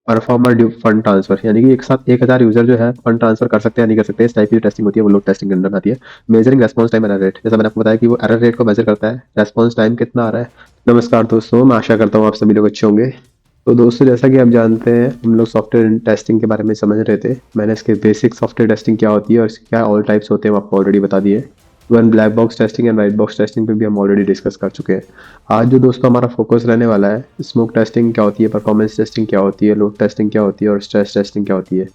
Performer fund transfer, यानी कि एक साथ 1000 यूजर जो है फंड ट्रांसफर कर सकते हैं या नहीं कर सकते, इस टाइप की टेस्टिंग होती है वो लोड टेस्टिंग के अंदर आती है। Measuring response time error rate, जैसा मैंने आपको बताया कि वो एरर रेट को मेजर करता है, रेस्पॉन्स टाइम कितना आ रहा है। नमस्कार दोस्तों, मैं आशा करता हूँ आप सभी लोग अच्छे होंगे। तो दोस्तों, जैसा कि आप जानते हैं, हम लोग सॉफ्टवेयर टेस्टिंग के बारे में समझ रहे थे। मैंने इसके बेसिक सॉफ्टवेयर टेस्टिंग क्या होती है और इसके क्या ऑल टाइप्स होते हैं वो आपको ऑलरेडी बता दिए। One black box testing and white box testing पे भी हम ऑलरेडी डिस्कस कर चुके हैं। आज जो दोस्तों हमारा फोकस रहने वाला है, स्मोक टेस्टिंग क्या होती है, परफॉर्मेंस टेस्टिंग क्या होती है, लोड टेस्टिंग क्या होती है और स्ट्रेस टेस्टिंग क्या होती है।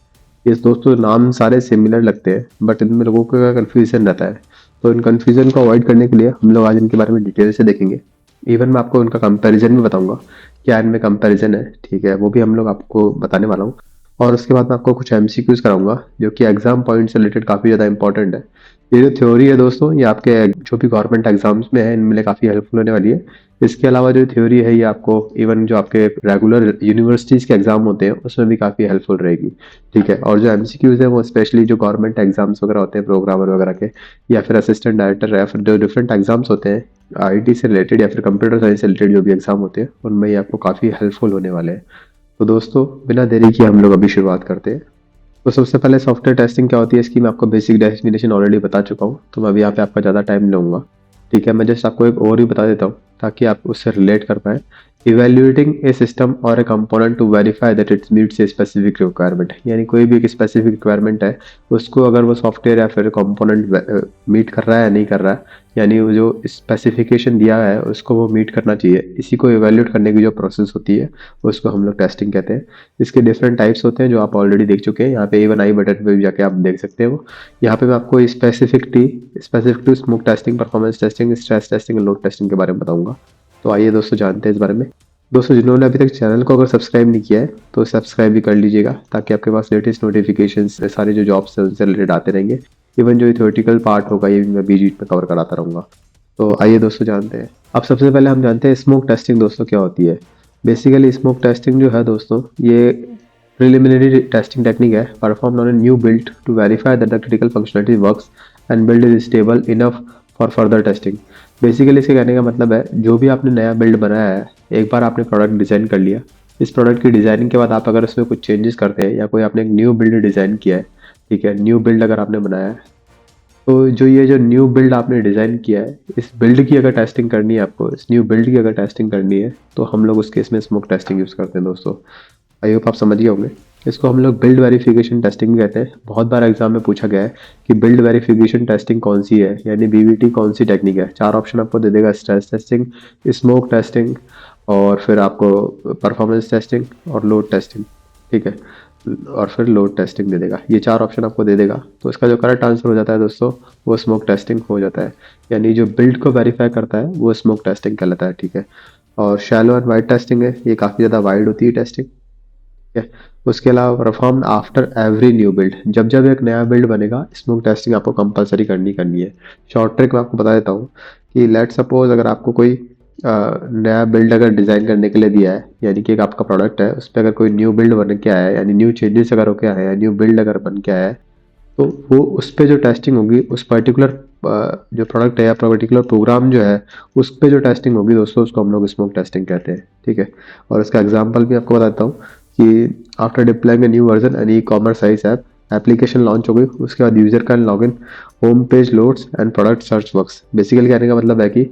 ये दोस्तों नाम सारे सिमिलर लगते हैं, बट इनमें लोगों का कन्फ्यूजन रहता है। तो इन कन्फ्यूजन को अवॉइड करने के लिए हम लोग आज इनके बारे में डिटेल से देखेंगे। इवन मैं आपको उनका कंपैरिजन भी बताऊंगा, क्या इनमें कंपैरिजन है, ठीक है, वो भी हम लोग आपको बताने वाला हूँ। और उसके बाद मैं आपको कुछ एमसीक्यूज कराऊंगा जो कि एग्जाम पॉइंट से रिलेटेड काफ़ी ज़्यादा इंपॉर्टेंट है। ये जो थ्योरी है दोस्तों, ये आपके जो भी गवर्नमेंट एग्जाम्स में है इनमें काफ़ी हेल्पफुल होने वाली है। इसके अलावा जो थ्योरी है ये आपको इवन जो आपके रेगुलर यूनिवर्सिटीज़ के एग्जाम होते हैं उसमें भी काफ़ी हेल्पफुल रहेगी, ठीक है। और जो एमसीक्यूज है वो स्पेशली जो गवर्नमेंट एग्जाम्स वगैरह होते हैं, प्रोग्रामर वगैरह के, या फिर असिस्टेंट डायरेक्टर, या फिर जो डिफरेंट एग्जाम्स होते हैं आईटी से रिलेटेड या फिर कंप्यूटर साइंस से रिलेटेड जो भी एग्जाम होते हैं, उनमें ये आपको काफ़ी हेल्पफुल होने वाले हैं। तो दोस्तों, बिना देरी किए हम लोग अभी शुरुआत करते हैं। तो सबसे पहले सॉफ्टवेयर टेस्टिंग क्या होती है, इसकी मैं आपको बेसिक डेफिनेशन ऑलरेडी बता चुका हूँ, तो मैं अभी यहाँ पे आपका ज़्यादा टाइम लूंगा, ठीक है। मैं जस्ट आपको एक ओवरव्यू बता देता हूँ ताकि आप उससे रिलेट कर पाए। इवेल्युएटिंग ए सिस्टम और a component to verify that it's meets a specific requirement, यानी कोई भी एक स्पेसिफिक रिक्वायरमेंट है, उसको अगर वो सॉफ्टवेयर या फिर कंपोनेंट मीट कर रहा है या नहीं कर रहा है, यानी वो जो स्पेसिफिकेशन दिया है उसको वो मीट करना चाहिए, इसी को इवेल्युएट करने की जो प्रोसेस होती है उसको हम लोग टेस्टिंग कहते हैं। इसके डिफरेंट टाइप्स होते हैं जो आप ऑलरेडी देख चुके हैं, यहाँ पे इवन आई बटन पे भी जाके आप देख सकते हो। यहाँ पे मैं आपको specific to smoke testing, performance testing, stress testing, load testing के बारे में बताऊंगा। तो आइए दोस्तों जानते हैं इस बारे में। दोस्तों, जिन्होंने अभी तक चैनल को अगर सब्सक्राइब नहीं किया है तो सब्सक्राइब भी कर लीजिएगा ताकि आपके पास लेटेस्ट नोटिफिकेशन सारे जो जॉब्स हैं उनसे रिलेटेड आते रहेंगे। इवन जो थ्योरेटिकल पार्ट होगा ये भी मैं बीच बीच में कवर कराता रहूँगा। तो आइए दोस्तों जानते हैं। अब सबसे पहले हम जानते हैं स्मोक टेस्टिंग दोस्तों क्या होती है। बेसिकली स्मोक टेस्टिंग जो है दोस्तों, ये प्रिलिमिनरी टेस्टिंग टेक्निक है performed on a new build to verify that the critical functionality works and build is stable enough for further testing. Basically इसके कहने का मतलब है, जो भी आपने नया बिल्ड बनाया है, एक बार आपने प्रोडक्ट डिज़ाइन कर लिया, इस प्रोडक्ट की डिज़ाइनिंग के बाद आप अगर उसमें कुछ चेंजेस करते हैं या कोई आपने एक न्यू बिल्ड डिज़ाइन किया है, ठीक है, न्यू बिल्ड अगर आपने बनाया है, तो जो न्यू बिल्ड आपने डिज़ाइन किया है, इस बिल्ड की अगर टेस्टिंग करनी है आपको, इस न्यू बिल्ड की अगर टेस्टिंग करनी है, तो हम लोग उस केस में स्मोक टेस्टिंग यूज़ करते हैं दोस्तों। आई होप आप समझ गए होंगे। इसको हम लोग बिल्ड वेरिफिकेशन टेस्टिंग भी कहते हैं। बहुत बार एग्जाम में पूछा गया है कि बिल्ड वेरिफिकेशन टेस्टिंग कौन सी है, यानी बीवीटी कौन सी टेक्निक है। चार ऑप्शन आपको दे देगा, स्ट्रेस टेस्टिंग, स्मोक टेस्टिंग, और फिर आपको परफॉर्मेंस टेस्टिंग और लोड टेस्टिंग, ठीक है, और फिर लोड टेस्टिंग दे देगा। ये चार ऑप्शन आपको दे देगा, तो इसका जो करेक्ट आंसर हो जाता है दोस्तों, वो स्मोक टेस्टिंग हो जाता है। यानी जो बिल्ड को वेरीफाई करता है वो स्मोक टेस्टिंग कहलाता है, ठीक है। और शैलो एंड वाइड टेस्टिंग है, ये काफ़ी ज़्यादा वाइड होती है टेस्टिंग, ठीक है। उसके अलावा perform after every new build, जब जब एक नया बिल्ड बनेगा स्मोक टेस्टिंग आपको कंपलसरी करनी है। शॉर्ट ट्रिक मैं आपको बता देता हूँ कि लेट सपोज अगर आपको कोई नया बिल्ड अगर डिज़ाइन करने के लिए दिया है, यानी कि एक आपका प्रोडक्ट है, उस पर अगर कोई न्यू बिल्ड बन के आया है, यानी न्यू चेंजेस अगर होके आए हैं, न्यू बिल्ड अगर बन के आया है, तो वो उस पे जो टेस्टिंग होगी, उस पर्टिकुलर जो प्रोडक्ट है या पर्टिकुलर प्रोग्राम जो है, उस पे जो टेस्टिंग होगी दोस्तों, उसको हम लोग स्मोक टेस्टिंग कहते हैं, ठीक है। और इसका एग्जांपल भी आपको बताता हूँ कि after deploying a new version an e commerce size app, application launch हो गई, उसके बाद user can log in, home page loads and product search works. Basically कहने का मतलब है कि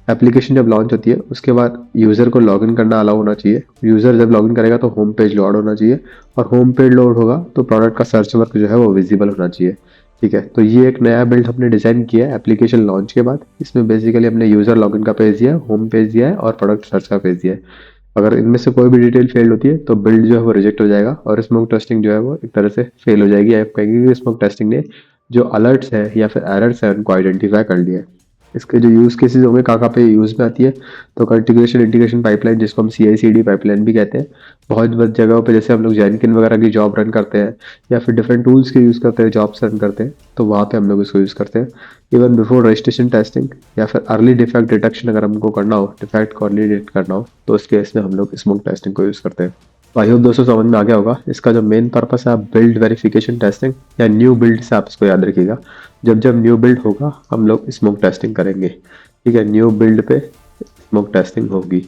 एप्लीकेशन जब लॉन्च होती है उसके बाद यूज़र को लॉगिन करना अलाउ होना चाहिए। यूज़र जब लॉगिन करेगा तो होम पेज लोड होना चाहिए, और होम पेज लोड होगा तो प्रोडक्ट का सर्च वर्क जो है वो विजिबल होना चाहिए, ठीक है। तो ये एक नया बिल्ड हमने डिज़ाइन किया है एप्लीकेशन लॉन्च के बाद। इसमें बेसिकली हमने यूज़र लॉगिन का पेज दिया है, होम पेज दिया है और प्रोडक्ट सर्च का पेज दिया है। अगर इनमें से कोई भी डिटेल फेल होती है तो बिल्ड जो है वो रिजेक्ट हो जाएगा और स्मोक टेस्टिंग जो है वो एक तरह से फेल हो जाएगी। आप कहेंगे कि स्मोक टेस्टिंग ने जो अलर्ट्स है या फिर एरर्स है उनको आइडेंटिफाई कर लिया है। इसके जो यूज़ केसेस होंगे कहाँ पे यूज़ में आती है, तो कॉन्फ़िगरेशन इंटीग्रेशन पाइपलाइन, जिसको हम CI/CD पाइपलाइन भी कहते हैं, बहुत बहुत जगहों पे, जैसे हम लोग जेनकिन वगैरह की जॉब रन करते हैं या फिर डिफरेंट टूल्स के यूज़ करते हैं, जॉब्स रन करते हैं, तो वहाँ पे हम लोग इसको यूज़ करते हैं। इवन बिफोर रजिस्ट्रेशन टेस्टिंग या फिर अर्ली डिफेक्ट डिटेक्शन अगर हमको करना हो, डिफेक्ट को अर्ली डिटेक्ट करना हो, तो उस केस में हम लोग स्मोक टेस्टिंग को यूज़ करते हैं। तो आई होप दोस्तों समझ में आ गया होगा। इसका जो मेन पर्पस है, आप बिल्ड वेरिफिकेशन टेस्टिंग या न्यू बिल्ड से आप इसको याद रखिएगा। जब जब न्यू बिल्ड होगा हम लोग स्मोक टेस्टिंग करेंगे, ठीक है। न्यू बिल्ड पे स्मोक टेस्टिंग होगी,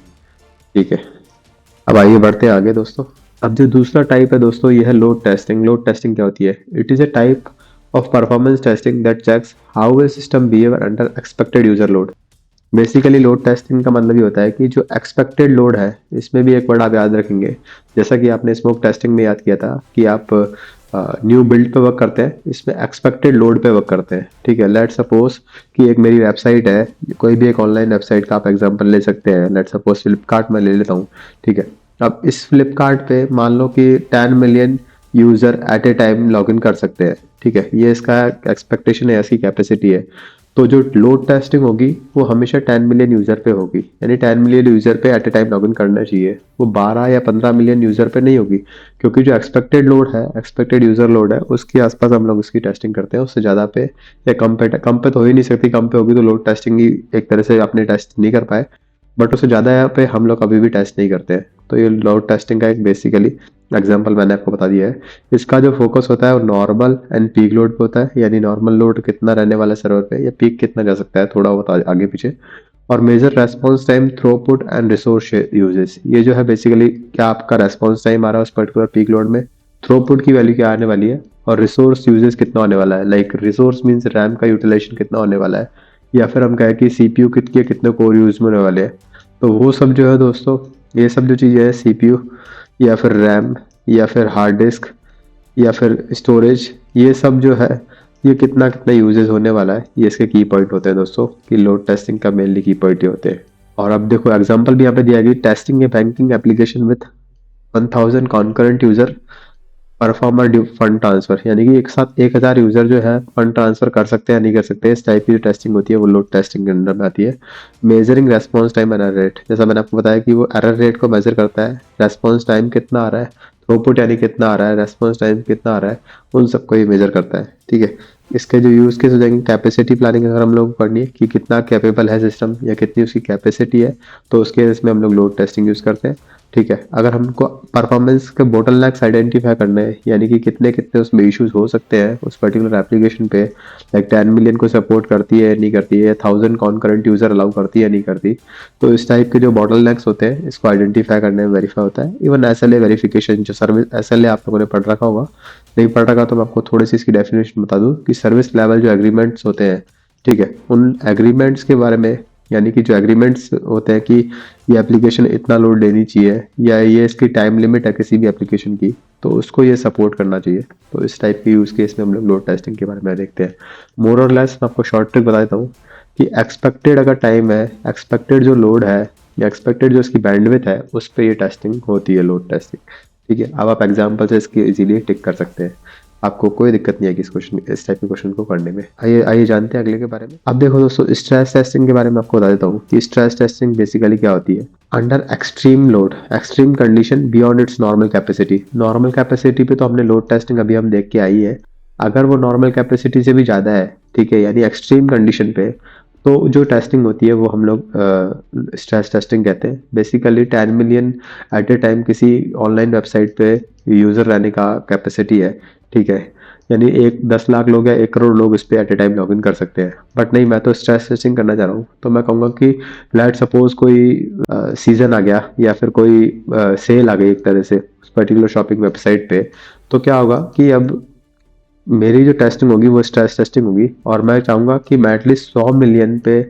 ठीक है। अब आइए बढ़ते हैं आगे दोस्तों। अब जो दूसरा टाइप है दोस्तों, ये है लोड टेस्टिंग। लोड टेस्टिंग क्या होती है? It is a type of performance testing that checks how a system behave under expected user load. Basically load testing का मतलब ये होता है कि जो एक्सपेक्टेड लोड है, इसमें भी एक वर्ड आप याद रखेंगे, जैसा कि आपने स्मोक टेस्टिंग में याद किया था कि आप न्यू बिल्ड पे वर्क करते हैं, इसमें एक्सपेक्टेड लोड पे वर्क करते हैं। ठीक है, लेट सपोज कि एक मेरी वेबसाइट है, कोई भी एक ऑनलाइन वेबसाइट का आप एग्जांपल ले सकते हैं। लेट सपोज फ्लिपकार्ट में ले लेता हूँ। ठीक है, अब इस फ्लिपकार्ट पे मान लो कि 10 million user eight a time log in कर सकते हैं। ठीक है, ये इसका एक्सपेक्टेशन है, इसकी कैपेसिटी है। तो जो लोड टेस्टिंग होगी वो हमेशा 10 मिलियन यूजर पे होगी, यानी 10 मिलियन यूजर पे एट ए टाइम लॉगिन करना चाहिए। वो 12 या 15 मिलियन यूजर पे नहीं होगी, क्योंकि जो एक्सपेक्टेड लोड है, एक्सपेक्टेड यूजर लोड है, उसके आसपास हम लोग उसकी टेस्टिंग करते हैं। उससे ज़्यादा पे या कम पे तो हो ही नहीं सकती। कम पे होगी तो लोड टेस्टिंग ही एक तरह से अपने टेस्ट नहीं कर पाए, बट उससे ज़्यादा पे हम लोग कभी भी टेस्ट नहीं करते हैं। तो ये लोड टेस्टिंग का एक बेसिकली एग्जाम्पल मैंने आपको बता दिया है। इसका जो फोकस होता है वो नॉर्मल एंड पीक लोड पे होता है, यानी नॉर्मल लोड कितना रहने वाला है सर्वर पे, या पीक कितना जा सकता है, थोड़ा बहुत आगे पीछे। और measure response time, throughput and resource uses. ये जो है बेसिकली क्या आपका रेस्पॉन्स टाइम आ रहा है उस पर्टिकुलर पीक लोड में, थ्रूपुट की वैल्यू क्या आने वाली है, और रिसोर्स यूजेस कितना होने वाला है। लाइक रिसोर्स मीन्स रैम का यूटिलाइजेशन कितना होने वाला है, या फिर हम कहें कि सीपीयू कितने कोर यूज में होने वाले हैं। तो वो सब जो है दोस्तों, ये सब जो चीज़ें है, सीपीयू या फिर रैम या फिर हार्ड डिस्क या फिर स्टोरेज, ये सब जो है ये कितना कितना यूजेस होने वाला है, ये इसके की पॉइंट होते हैं दोस्तों, कि लोड टेस्टिंग का मेनली की पॉइंट ये होते हैं। और अब देखो एग्जांपल भी यहाँ पे दिया गया, tasting a banking application with 1000 concurrent user performer fund transfer, यानी कि एक साथ 1000 यूजर जो है फंड ट्रांसफर कर सकते हैं या नहीं कर सकते। इस टाइप की जो टेस्टिंग होती है वो लोड टेस्टिंग के अंडर में आती है। Measuring response time error rate, जैसा मैंने आपको बताया कि वो एरर रेट को मेजर करता है। रेस्पॉन्स टाइम कितना आ रहा है, थ्रूपुट यानी कितना आ रहा है, रेस्पॉन्स टाइम कितना आ रहा है, उन सबको ये मेजर करता है। ठीक है, इसके जो यूज केस हो जाएंगे, कैपेसिटी प्लानिंग अगर हम लोग पढ़नी है कि कितना कैपेबल है सिस्टम या कितनी उसकी कैपेसिटी है, तो उसके केस में हम लोग लोड टेस्टिंग यूज करते हैं। ठीक है, अगर हमको परफॉर्मेंस के बोटलनेक्स आइडेंटिफाई करने हैं, यानी कि कितने कितने उसमें इश्यूज हो सकते हैं उस पर्टिकुलर एप्लीकेशन पे, लाइक 10 मिलियन को सपोर्ट करती है नहीं करती है, या 1000 कॉन्करेंट यूजर अलाउ करती है नहीं करती, तो इस टाइप के जो बोटलनेक्स होते हैं इसको आइडेंटिफाई करने में वेरीफाई होता है। इवन एसएलए वेरिफिकेशन, जो सर्विस एसएलए आप लोगों ने पढ़ रखा होगा, नहीं पढ़ रखा तो मैं आपको थोड़ी सी इसकी डेफिनेशन बता दूं कि सर्विस लेवल जो एग्रीमेंट्स होते हैं, ठीक है, उन एग्रीमेंट्स के बारे में, यानी कि जो एग्रीमेंट्स होते हैं कि ये एप्लीकेशन इतना लोड लेनी चाहिए, या ये इसकी टाइम लिमिट है किसी भी एप्लीकेशन की, तो उसको ये सपोर्ट करना चाहिए। तो इस टाइप के यूज केस में हम लोग लोड टेस्टिंग के बारे में देखते हैं। मोर और लेस मैं आपको शॉर्ट ट्रिक बता देता हूँ कि एक्सपेक्टेड अगर टाइम है, एक्सपेक्टेड जो लोड है, या एक्सपेक्टेड जो इसकी बैंडविड्थ है, उस पर ये टेस्टिंग होती है, लोड टेस्टिंग। ठीक है, अब आप एग्जाम्पल से इसकी इजीली टिक कर सकते हैं, आपको कोई दिक्कत नहीं है इस टाइप के क्वेश्चन को करने में। आइए आइए जानते हैं अगले के बारे में। अब देखो दोस्तों, स्ट्रेस टेस्टिंग के बारे में आपको बता देता हूँ कि स्ट्रेस टेस्टिंग बेसिकली क्या होती है। Under extreme load, extreme condition beyond it's normal capacity. Normal capacity पे तो हमने लोड टेस्टिंग अभी हम देख के आई है। अगर वो नॉर्मल कैपेसिटी से भी ज़्यादा है, ठीक है, यानी एक्सट्रीम कंडीशन पे, तो जो टेस्टिंग होती है वो हम लोग स्ट्रेस टेस्टिंग कहते हैं। Basically 10 million at a time किसी ऑनलाइन वेबसाइट पे यूज़र रहने का कैपेसिटी है। ठीक है, यानी 10 लाख लोग या 1 करोड़ लोग इस पर at a time log in कर सकते हैं। बट नहीं, मैं तो स्ट्रेस टेस्टिंग करना चाह रहा हूँ, तो मैं कहूँगा कि लेट सपोज कोई सीजन आ गया, या फिर कोई सेल आ गई एक तरह से उस पर्टिकुलर शॉपिंग वेबसाइट पे, तो क्या होगा कि अब मेरी जो टेस्टिंग होगी वो स्ट्रेस टेस्टिंग होगी, और मैं चाहूँगा कि मैं एटलीस्ट 100 मिलियन पे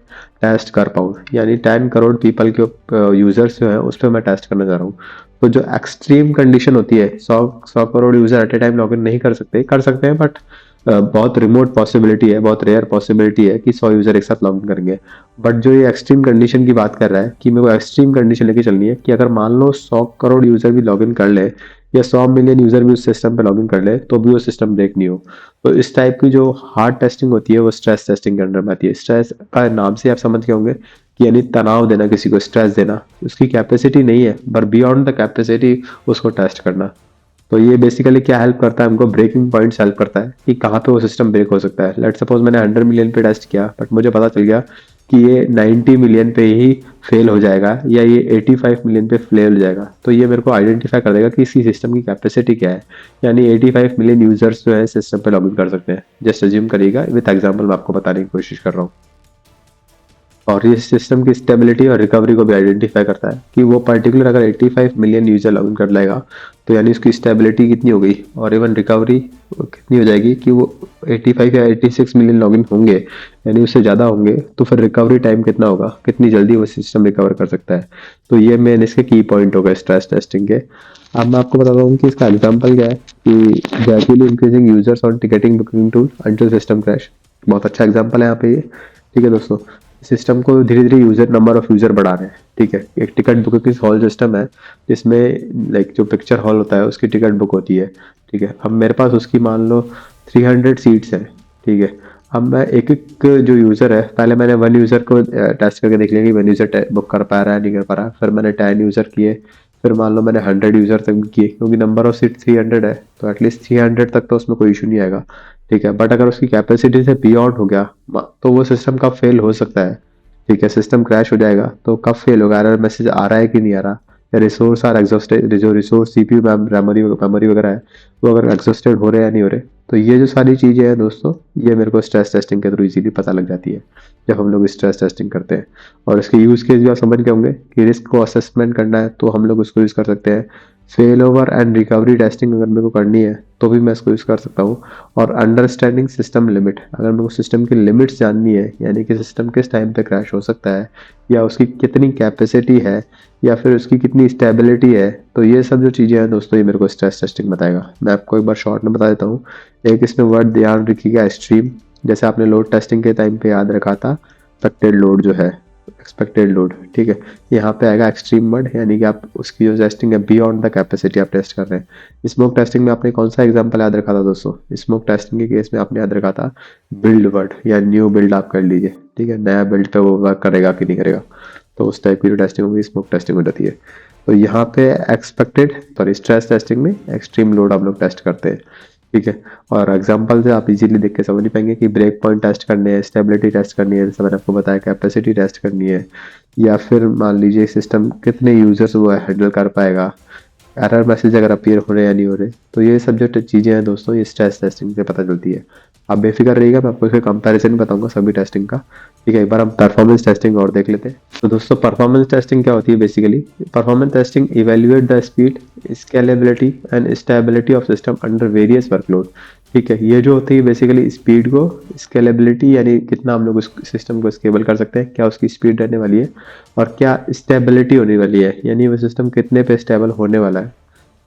टेस्ट कर पाऊँ, यानी 10 करोड़ पीपल के यूजर्स जो हैं उस पर मैं टेस्ट करना चाह रहा हूँ। तो जो एक्सट्रीम कंडीशन होती है, 100 crore user eight a time log इन नहीं कर सकते हैं, बट बहुत रिमोट पॉसिबिलिटी है, बहुत रेयर पॉसिबिलिटी है कि 100 यूजर एक साथ लॉग इन करेंगे। बट जो ये एक्सट्रीम कंडीशन की बात कर रहा है कि मेरे को एक्सट्रीम कंडीशन लेके चलनी है कि अगर मान लो 100 करोड़ यूजर भी लॉग इन कर ले, या 100 मिलियन यूजर भी उस सिस्टम पे लॉगिन कर ले, तो भी वो सिस्टम ब्रेक नहीं हो। तो इस टाइप की जो हार्ड टेस्टिंग होती है वो स्ट्रेस टेस्टिंग के अंडर में आती है। स्ट्रेस का नाम से आप समझ के होंगे कि यानी तनाव देना, किसी को स्ट्रेस देना, उसकी कैपेसिटी नहीं है पर बियॉन्ड द कैपेसिटी उसको टेस्ट करना। तो ये बेसिकली क्या हेल्प करता है हमको, ब्रेकिंग पॉइंट्स हेल्प करता है कि कहाँ पे वो सिस्टम ब्रेक हो सकता है। लेट सपोज मैंने 100 मिलियन पे टेस्ट किया, बट मुझे पता चल गया कि ये 90 मिलियन पे ही फेल हो जाएगा, या ये 85 मिलियन पे फेल हो जाएगा। तो ये मेरे को आइडेंटिफाई कर देगा कि इसी सिस्टम की कैपेसिटी क्या है, यानी 85 मिलियन यूजर्स जो है सिस्टम पे लॉगिन कर सकते हैं। जस्ट अज्यूम करिएगा, विद एग्जांपल मैं आपको बताने की कोशिश कर रहा हूँ। और ये सिस्टम की स्टेबिलिटी और रिकवरी को भी आइडेंटिफाई करता है कि वो पर्टिकुलर अगर 85 मिलियन यूजर लॉगिन कर लेगा तो यानी उसकी स्टेबिलिटी कितनी हो गई, और इवन रिकवरी कितनी हो जाएगी कि वो 85 या 86 मिलियन लॉगिन होंगे यानी उससे ज़्यादा होंगे तो फिर रिकवरी टाइम कितना होगा, कितनी जल्दी वो सिस्टम रिकवर कर सकता है। तो ये मेन इसके की पॉइंट होगा स्ट्रेस टेस्टिंग के। अब मैं आपको बताता हूँ कि इसका एग्जाम्पल क्या है कि gradually increasing users on ticketing booking tool until system crash. बहुत अच्छा एग्जाम्पल है यहाँ पे ये। ठीक है दोस्तों, सिस्टम को धीरे धीरे यूजर नंबर ऑफ यूजर बढ़ा रहे हैं। ठीक है, एक टिकट बुकिंग हॉल सिस्टम है जिसमें लाइक जो पिक्चर हॉल होता है उसकी टिकट बुक होती है। ठीक है, अब मेरे पास उसकी मान लो 300 सीट्स हैं। ठीक है, अब मैं एक एक जो यूज़र है, पहले मैंने 1 यूज़र को टेस्ट करके देख लिया कि 1 यूज़र बुक कर पा रहा है नहीं कर पा रहा, फिर मैंने 10 यूज़र किए, फिर मान लो मैंने 100 यूज़र तक भी किए क्योंकि नंबर ऑफ सीट 300 है तो एटलीस्ट 300 तक तो उसमें कोई इशू नहीं आएगा। ठीक है, बट अगर उसकी कैपेसिटी से बियॉन्ड हो गया तो वो सिस्टम कब फेल हो सकता है। ठीक है, सिस्टम क्रैश हो जाएगा तो कब फेल होगा, एरर मैसेज आ रहा है कि नहीं आ रहा, या रिसोर्स आर एग्जॉस्टेड, जो रिसोर्स सीपीयू मेमोरी वगैरह है वो अगर एग्जॉस्टेड हो रहे हैं या नहीं हो रहे। तो ये जो सारी चीज़ें हैं दोस्तों, ये मेरे को स्ट्रेस टेस्टिंग के थ्रू इजीली पता लग जाती है जब हम लोग स्ट्रेस टेस्टिंग करते हैं। और इसके यूज़ केस भी आप समझ गए होंगे कि रिस्क को असेसमेंट करना है तो हम लोग उसको यूज़ कर सकते हैं। Fail over and recovery testing अगर मेरे को करनी है तो भी मैं इसको यूज़ कर सकता हूँ। और अंडरस्टैंडिंग सिस्टम लिमिट, अगर मेरे को सिस्टम की लिमिट्स जाननी है यानी कि सिस्टम किस टाइम पे क्रैश हो सकता है या उसकी कितनी कैपेसिटी है या फिर उसकी कितनी स्टेबिलिटी है, तो ये सब जो चीज़ें हैं दोस्तों ये मेरे को स्ट्रेस टेस्टिंग बताएगा। मैं आपको एक बार शॉर्ट में बता देता हूँ। एक इसमें वर्ड ध्यान रखिएगा, एक्सट्रीम, जैसे आपने लोड टेस्टिंग के टाइम पे याद रखा था एक्सपेक्टेड लोड जो है, एक्सपेक्टेड लोड। ठीक है, यहाँ पे आएगा एक्सट्रीम वर्ड यानी कि आप उसकी जो टेस्टिंग है बियॉन्ड द कैपेसिटी आप टेस्ट कर रहे हैं। स्मोक टेस्टिंग में आपने कौन सा एग्जांपल याद रखा था दोस्तों, स्मोक टेस्टिंग के केस में आपने याद रखा था बिल्ड वर्ड या न्यू बिल्ड आप कर लीजिए। ठीक है, नया बिल्ड पे वो वर्क करेगा कि नहीं करेगा, तो उस टाइप की जो टेस्टिंग होगी स्मोक टेस्टिंग हो जाती है। तो यहाँ पे एक्सपेक्टेड सॉरी स्ट्रेस टेस्टिंग में एक्सट्रीम लोड हम लोग टेस्ट करते हैं। ठीक है, और एग्जांपल से आप इजीली देख के समझ नहीं पाएंगे कि ब्रेक पॉइंट टेस्ट करने हैं, स्टेबिलिटी टेस्ट करनी है, जैसे मैंने आपको बताया कैपेसिटी टेस्ट करनी है, या फिर मान लीजिए सिस्टम कितने यूजर्स वो हैंडल कर पाएगा, एरर मैसेज अगर अपीयर हो रहे हैं या नहीं हो रहे। तो ये सब जो चीज़ें हैं दोस्तों ये स्ट्रेस टेस्टिंग से पता चलती है। आप बेफिक्र रहिएगा, मैं आपको इसका कंपैरिजन बताऊंगा सभी टेस्टिंग का। ठीक है, एक बार हम परफॉर्मेंस टेस्टिंग और देख लेते हैं। तो दोस्तों परफॉर्मेंस टेस्टिंग क्या होती है, basically performance testing evaluate the speed, scalability and stability of system under various workload. ठीक है, ये जो होती है बेसिकली स्पीड को, स्केलेबिलिटी यानी कितना हम लोग उस सिस्टम को स्केबल कर सकते हैं, क्या उसकी स्पीड रहने वाली है, और क्या स्टेबिलिटी होने वाली है यानी वो सिस्टम कितने पे स्टेबल होने वाला है।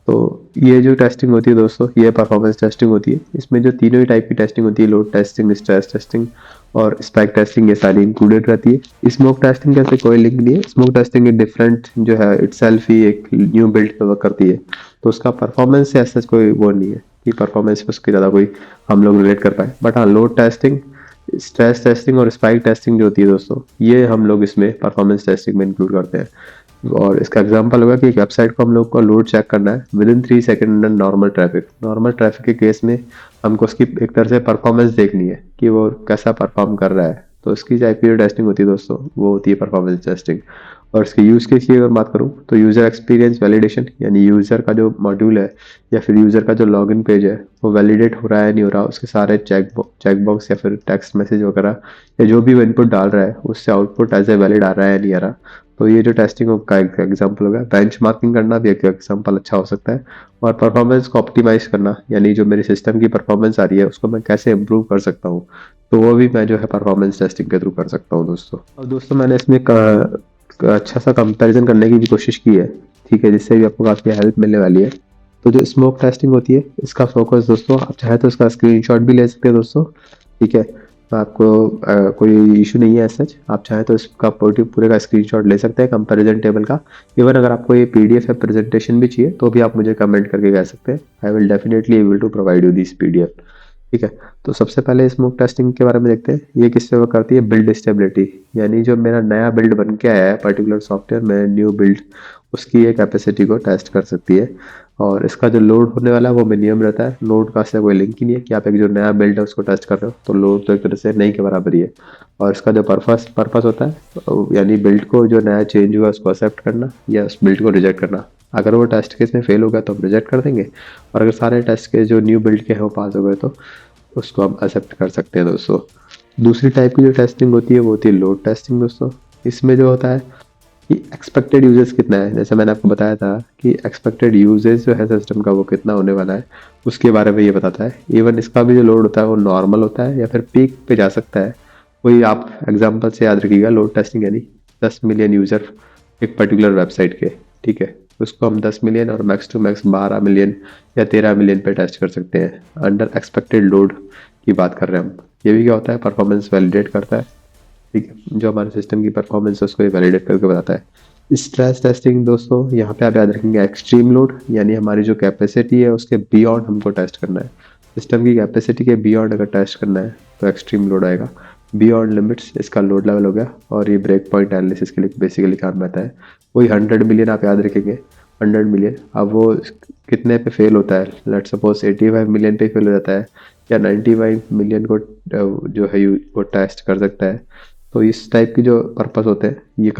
तो ये जो टेस्टिंग होती है दोस्तों ये परफॉर्मेंस टेस्टिंग होती है। इसमें जो तीनों ही टाइप की टेस्टिंग होती है, लोड टेस्टिंग, स्ट्रेस टेस्टिंग और स्पाइक टेस्टिंग, ये सारी इंक्लूडेड रहती है। स्मोक टेस्टिंग का कोई लिंक नहीं है, स्मोक टेस्टिंग एक डिफरेंट जो है इटसेल्फ ही एक न्यू बिल्ड पे वर्क करती है, तो उसका परफॉर्मेंस से ऐसा कोई वो नहीं है कि परफॉर्मेंस पे उसकी ज़्यादा कोई हम लोग रिलेट कर पाए। बट हाँ, लोड टेस्टिंग, स्ट्रेस टेस्टिंग और स्पाइक टेस्टिंग जो होती है दोस्तों ये हम लोग इसमें परफॉर्मेंस टेस्टिंग में इंक्लूड करते हैं। और इसका एग्जांपल होगा कि एक वेबसाइट को हम लोग को लोड चेक करना है with in 3 second under normal traffic. Normal traffic के केस में हमको उसकी एक तरह से परफॉर्मेंस देखनी है कि वो कैसा परफॉर्म कर रहा है, तो इसकी जो आईपीओ टेस्टिंग होती है दोस्तों वो होती है परफॉर्मेंस टेस्टिंग। और इसके यूज़ केस की अगर बात करूँ तो यूज़र एक्सपीरियंस वैलिडेशन यानी यूज़र का जो मॉड्यूल है या फिर यूज़र का जो लॉगिन पेज है वो वैलिडेट हो रहा है नहीं हो रहा, उसके सारे चेक बॉक्स या फिर टेक्स्ट मैसेज वगैरह या जो भी वो इनपुट डाल रहा है उससे आउटपुट एज ए वैलिड आ रहा है नहीं आ रहा। तो ये जो टेस्टिंग का एक एग्जांपल होगा। बेंचमार्किंग करना भी एक एग्जांपल अच्छा हो सकता है। और परफॉर्मेंस को ऑप्टिमाइज करना यानी जो मेरी सिस्टम की परफॉर्मेंस आ रही है उसको मैं कैसे इम्प्रूव कर सकता हूँ, तो वो भी मैं जो है परफॉर्मेंस टेस्टिंग के थ्रू कर सकता हूँ दोस्तों। अब दोस्तों मैंने इसमें अच्छा सा कंपैरिजन करने की भी कोशिश की है। ठीक है, जिससे भी आपको काफ़ी हेल्प मिलने वाली है। तो जो स्मोक टेस्टिंग होती है इसका फोकस दोस्तों आप चाहे तो इसका स्क्रीनशॉट भी ले सकते हैं दोस्तों। ठीक है, तो आपको कोई इशू नहीं है सच, आप चाहें तो इसका पूरे का स्क्रीनशॉट ले सकते हैं कंपैरिजन टेबल का। इवन अगर आपको ये पीडीएफ या प्रेजेंटेशन भी चाहिए तो भी आप मुझे कमेंट करके कह सकते हैं, I will definitely able to provide you this PDF. ठीक है, तो सबसे पहले स्मोक टेस्टिंग के बारे में देखते हैं। ये किससे वर्क करती है, बिल्ड स्टेबिलिटी यानी जो मेरा नया बिल्ड बन के आया है पर्टिकुलर सॉफ्टवेयर में, न्यू बिल्ड, उसकी ये कैपेसिटी को टेस्ट कर सकती है। और इसका जो लोड होने वाला है वो मिनिमम रहता है, लोड का से कोई लिंक ही नहीं है कि आप एक जो नया बिल्ड है उसको टेस्ट कर रहे हो तो लोड तो एक तरह से नहीं के बराबर ही है। और इसका जो पर्पस होता है यानी बिल्ड को जो नया चेंज हुआ उसको एक्सेप्ट करना या उस बिल्ड को रिजेक्ट करना। अगर वो टेस्ट केस में फेल हो गया तो हम रिजेक्ट कर देंगे, और अगर सारे टेस्ट केस जो न्यू बिल्ड के हैं वो पास हो गए तो उसको हम एक्सेप्ट कर सकते हैं दोस्तों। दूसरी टाइप की जो टेस्टिंग होती है वो होती है लोड टेस्टिंग दोस्तों। इसमें जो होता है कि एक्सपेक्टेड यूजेस कितना है, जैसे मैंने आपको बताया था कि एक्सपेक्टेड यूजेस जो है सिस्टम का वो कितना होने वाला है, उसके बारे में ये बताता है। इवन इसका भी जो लोड होता है वो नॉर्मल होता है या फिर पीक पे जा सकता है। वही आप एग्जांपल से याद रखिएगा, लोड टेस्टिंग यानी 10 मिलियन यूजर एक पर्टिकुलर वेबसाइट के, ठीक है, उसको हम 10 मिलियन और मैक्स टू मैक्स 12 मिलियन या 13 मिलियन पे टेस्ट कर सकते हैं। अंडर एक्सपेक्टेड लोड की बात कर रहे हैं हम। ये भी क्या होता है, परफॉर्मेंस वैलिडेट करता है, ठीक है, जो हमारे सिस्टम की परफॉर्मेंस है उसको वैलिडेट करके बताता है। स्ट्रेस टेस्टिंग दोस्तों, यहाँ पे आप याद रखेंगे एक्सट्रीम लोड यानी हमारी जो कैपेसिटी है उसके बियॉन्ड हमको टेस्ट करना है। सिस्टम की कैपेसिटी के बियॉन्ड अगर टेस्ट करना है तो एक्सट्रीम लोड आएगा। बियॉन्ड लिमिट्स इसका लोड लेवल हो गया। और ये ब्रेक पॉइंट एनालिसिस के लिए बेसिकली काम आता है। वही 100 मिलियन आप याद रखेंगे, 100 मिलियन, अब वो कितने पे फेल होता है, लेट सपोज 85 मिलियन पे फेल हो जाता है या 95 मिलियन को जो है वो टेस्ट कर सकता है। तो इस टाइप की जो पर्पस होते हैं ये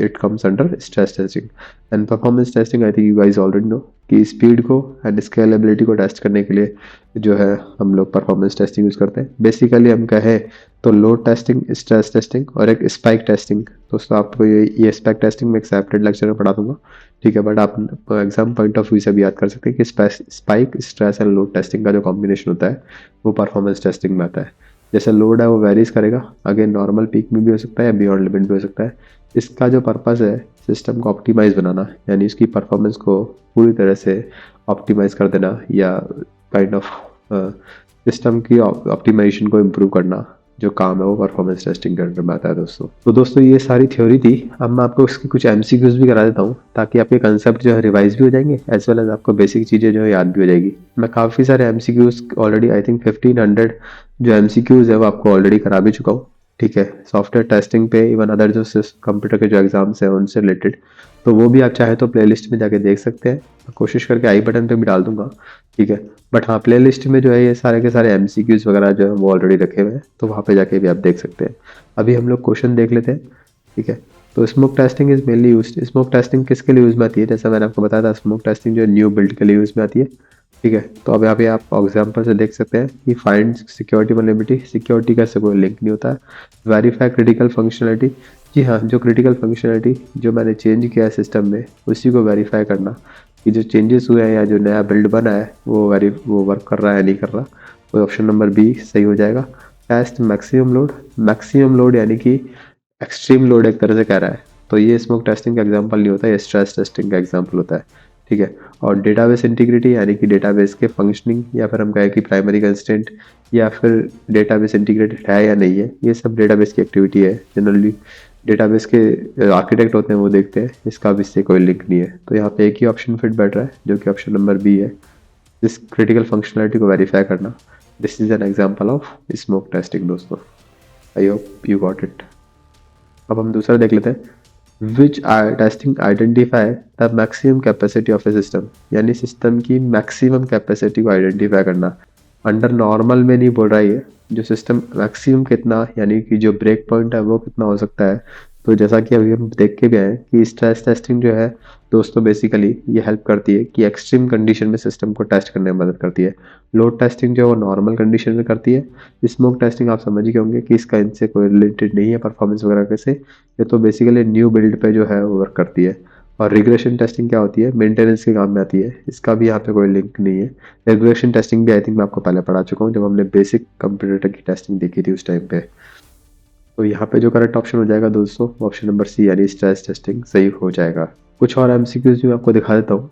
it comes under stress testing and performance testing. I think you guys already know कि स्पीड को एंड स्केलेबिलिटी को टेस्ट करने के लिए जो है हम लोग परफॉर्मेंस टेस्टिंग यूज करते हैं। बेसिकली हम कहें तो लोड टेस्टिंग, स्ट्रेस टेस्टिंग और एक स्पाइक टेस्टिंग। दोस्तों आपको ये स्पाइक टेस्टिंग में एक सेपरेट लेक्चर में पढ़ा दूंगा, ठीक है, बट आप एग्जाम पॉइंट ऑफ व्यू से भी याद कर सकते हैं कि spike, stress and load testing का जो कॉम्बिनेशन होता है वो परफॉर्मेंस टेस्टिंग में आता है। जैसे लोड है वो वेरीज करेगा, अगेन नॉर्मल पीक में भी हो सकता है या बियॉन्ड लिमिट भी हो सकता है। इसका जो पर्पस है सिस्टम को ऑप्टिमाइज बनाना, यानी इसकी परफॉर्मेंस को पूरी तरह से ऑप्टिमाइज कर देना या काइंड ऑफ सिस्टम की ऑप्टिमाइजेशन को इम्प्रूव करना, जो काम है वो परफॉर्मेंस टेस्टिंग के अंडर में आता है दोस्तों। तो दोस्तों ये सारी थ्योरी थी। अब मैं आपको इसकी कुछ एमसीक्यूज भी करा देता हूँ ताकि आपके कंसेप्ट जो है रिवाइज भी हो जाएंगे एज वेल एज आपको बेसिक चीज़ें जो है याद भी हो जाएगी। मैं काफ़ी सारे एमसीक्यूज ऑलरेडी आई थिंक 1500 जो एमसीक्यूज है वो आपको ऑलरेडी करा भी चुका हूँ, ठीक है, सॉफ्टवेयर टेस्टिंग पे, इवन अदर जो कंप्यूटर के जो एग्जाम्स हैं उनसे रिलेटेड। तो वो भी आप चाहे तो प्लेलिस्ट में जाके देख सकते हैं, कोशिश करके आई बटन पे भी डाल दूंगा, ठीक है। बट हाँ, प्लेलिस्ट में जो है ये सारे के सारे एमसीक्यूज वगैरह जो है वो ऑलरेडी रखे हुए हैं, तो वहाँ पे जाके भी आप देख सकते हैं। अभी हम लोग क्वेश्चन देख लेते हैं, ठीक है। तो smoke testing is mainly use, smoke testing किसके लिए यूज में आती है, जैसा मैंने आपको बताया था स्मोक टेस्टिंग जो है न्यू बिल्ड के लिए यूज में आती है, ठीक है। तो अब यहाँ पे आप एग्जाम्पल से देख सकते हैं कि फाइंड सिक्योरिटी वल्नरेबिलिटी, सिक्योरिटी का से कोई लिंक नहीं होता है। वेरीफाई क्रिटिकल फंक्शनलिटी, जी हाँ, जो क्रिटिकल फंक्शनलिटी जो मैंने चेंज किया है सिस्टम में उसी को वेरीफाई करना कि जो चेंजेस हुए हैं या जो नया बिल्ड बना है वो वर्क कर रहा है या नहीं कर रहा। तो ऑप्शन नंबर बी सही हो जाएगा। Test maximum load, maximum load यानी कि एक्सट्रीम लोड एक तरह से कह रहा है, तो ये स्मोक टेस्टिंग का एग्जांपल नहीं होता, ये स्ट्रेस टेस्टिंग का एग्जांपल होता है, ठीक है। और डेटाबेस इंटीग्रिटी यानी कि डेटाबेस के फंक्शनिंग या फिर हम कहें कि प्राइमरी कंस्टेंट या फिर डेटाबेस इंटीग्रेटेड है या नहीं है, ये सब डेटाबेस की एक्टिविटी है। जनरली डेटाबेस के आर्किटेक्ट होते हैं वो देखते हैं, इसका भी इससे कोई लिंक नहीं है। तो यहाँ पे एक ही ऑप्शन फिट बैठ रहा है जो कि ऑप्शन नंबर बी है, जिस क्रिटिकल फंक्शनलिटी को वेरीफाई करना। This is an example of smoke testing दोस्तों। I hope you got it. अब हम दूसरा देख लेते हैं, which testing identify the maximum capacity of a system, यानी सिस्टम की मैक्सिमम कैपेसिटी को आइडेंटिफाई करना। अंडर नॉर्मल में नहीं बोल रहा है ये, जो सिस्टम मैक्सिमम कितना यानी कि जो ब्रेक पॉइंट है वो कितना हो सकता है। तो जैसा कि अभी हम देख के भी आए कि स्ट्रेस टेस्टिंग जो है दोस्तों बेसिकली ये हेल्प करती है कि एक्सट्रीम कंडीशन में सिस्टम को टेस्ट करने में मदद करती है। लोड टेस्टिंग जो है वो नॉर्मल कंडीशन में करती है। स्मोक टेस्टिंग आप समझ गए होंगे कि इसका इनसे कोई रिलेटेड नहीं है परफॉर्मेंस वगैरह के से, ये तो बेसिकली न्यू बिल्ड पे जो है वो वर्क करती है। और रिग्रेशन टेस्टिंग क्या होती है, मेंटेनेंस के काम में आती है, इसका भी यहाँ पे कोई लिंक नहीं है। रिग्रेशन टेस्टिंग भी आई थिंक मैं आपको पहले पढ़ा चुका हूँ जब हमने बेसिक कंप्यूटर की टेस्टिंग देखी थी उस टाइम पे। तो यहाँ पे जो करेक्ट ऑप्शन हो जाएगा दोस्तों ऑप्शन नंबर सी यानी स्ट्रेस टेस्टिंग सही हो जाएगा। कुछ और एमसीक्यूज भी मैं आपको दिखा देता हूँ,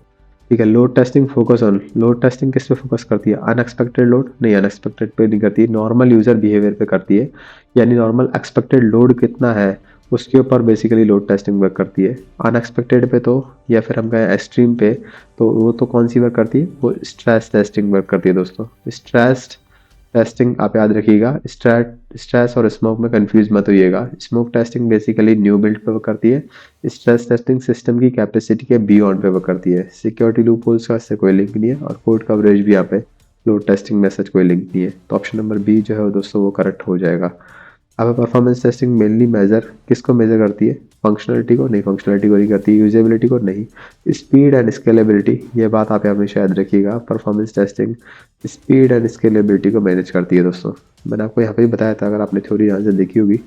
ठीक है। Load testing focus on, load testing किस पे फोकस करती है, अनएक्सपेक्टेड लोड नहीं, अनएक्सपेक्टेड पे नहीं करती, नॉर्मल यूजर बिहेवियर पे करती है। यानी नॉर्मल एक्सपेक्टेड लोड कितना है उसके ऊपर बेसिकली लोड टेस्टिंग वर्क करती है। अनएक्सपेक्टेड पे तो या फिर हम कहें एक्सट्रीम पे तो वो तो कौन सी वर्क करती है, वो स्ट्रेस टेस्टिंग वर्क करती है दोस्तों। स्ट्रेस टेस्टिंग आप याद रखिएगा, स्ट्रेस और स्मोक में कंफ्यूज मत होइएगा। Smoke testing basically new build पे वर्क करती है, स्ट्रेस टेस्टिंग सिस्टम की कैपेसिटी के बियॉन्ड पे वर्क करती है। सिक्योरिटी लूप होल्स का इससे कोई लिंक नहीं है और कोड कवरेज भी यहाँ पे लोड टेस्टिंग में सच कोई लिंक नहीं है। तो ऑप्शन नंबर बी जो है दोस्तों वो करेक्ट हो जाएगा। अब परफॉर्मेंस टेस्टिंग मेनली मेजर किसको मेजर करती है? फंक्शनलिटी को? नहीं, फंक्शनलिटी को नहीं करती। यूजेबिलिटी को? नहीं। स्पीड एंड स्केलेबिलिटी, ये बात आप हमेशा याद रखिएगा। Performance testing speed and scalability को मैनेज करती है दोस्तों। मैंने आपको यहाँ पे भी बताया था, अगर आपने थ्योरी यहाँ से देखी होगी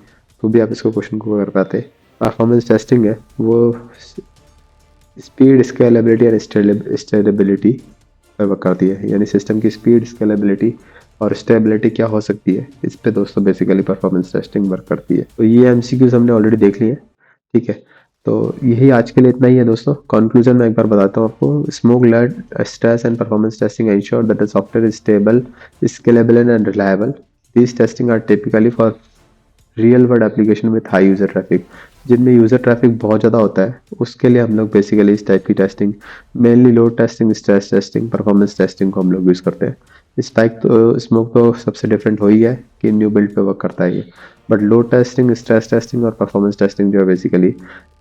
तो भी आप इसको क्वेश्चन को कर पाते। परफॉर्मेंस टेस्टिंग है वो स्पीड, स्केलेबिलिटी एंड स्टेबिलिटी पर वर्क करती है। यानी सिस्टम की स्पीड, स्केलेबिलिटी और स्टेबिलिटी क्या हो सकती है, इस पे दोस्तों बेसिकली परफॉर्मेंस टेस्टिंग वर्क करती है। तो ये एमसीक्यूज हमने ऑलरेडी देख लिए हैं, ठीक है। तो यही आज के लिए इतना ही है दोस्तों। कंक्लूजन में एक बार बताता हूँ आपको। Smoke load stress and performance testing ensure that the software is stable, scalable and reliable. These testing are typically for real world application with high user traffic, जिनमें यूज़र ट्रैफिक बहुत ज़्यादा होता है, उसके लिए हम लोग बेसिकली इस टाइप की testing, mainly load testing, stress testing, performance testing को हम लोग यूज़ करते हैं। स्पाइक तो स्मोक तो सबसे डिफरेंट हो ही है कि न्यू बिल्ड पे वर्क करता है ये, but load testing, stress testing और परफॉर्मेंस टेस्टिंग जो है बेसिकली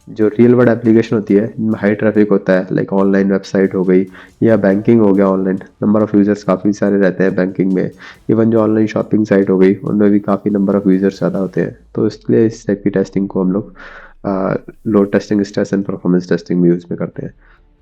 जो रियल वर्ल्ड एप्लीकेशन होती है, इनमें हाई ट्रैफिक होता है, लाइक ऑनलाइन वेबसाइट हो गई या बैंकिंग हो गया। ऑनलाइन नंबर ऑफ़ यूज़र्स काफ़ी सारे रहते हैं बैंकिंग में। इवन जो ऑनलाइन शॉपिंग साइट हो गई, उनमें भी काफ़ी नंबर ऑफ़ यूज़र्स ज़्यादा होते हैं। तो इसलिए इस टाइप की टेस्टिंग को हम लोग load testing, stress and performance testing में यूज़ में करते हैं।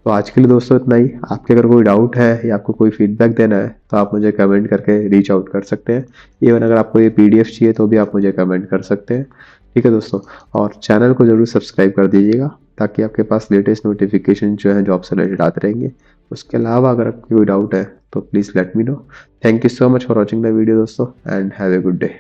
तो आज के लिए दोस्तों इतना ही। आपके अगर कोई डाउट है या आपको कोई फीडबैक देना है तो आप मुझे कमेंट करके रीच आउट कर सकते हैं। इवन अगर आपको ये पीडीएफ चाहिए तो भी आप मुझे कमेंट कर सकते हैं, ठीक है दोस्तों। और चैनल को ज़रूर सब्सक्राइब कर दीजिएगा ताकि आपके पास लेटेस्ट नोटिफिकेशन जो है जॉब से रिलेटेड आते रहेंगे। उसके अलावा अगर आपको कोई डाउट है तो please let me know. Thank you so much for watching the video दोस्तों, and have a good day.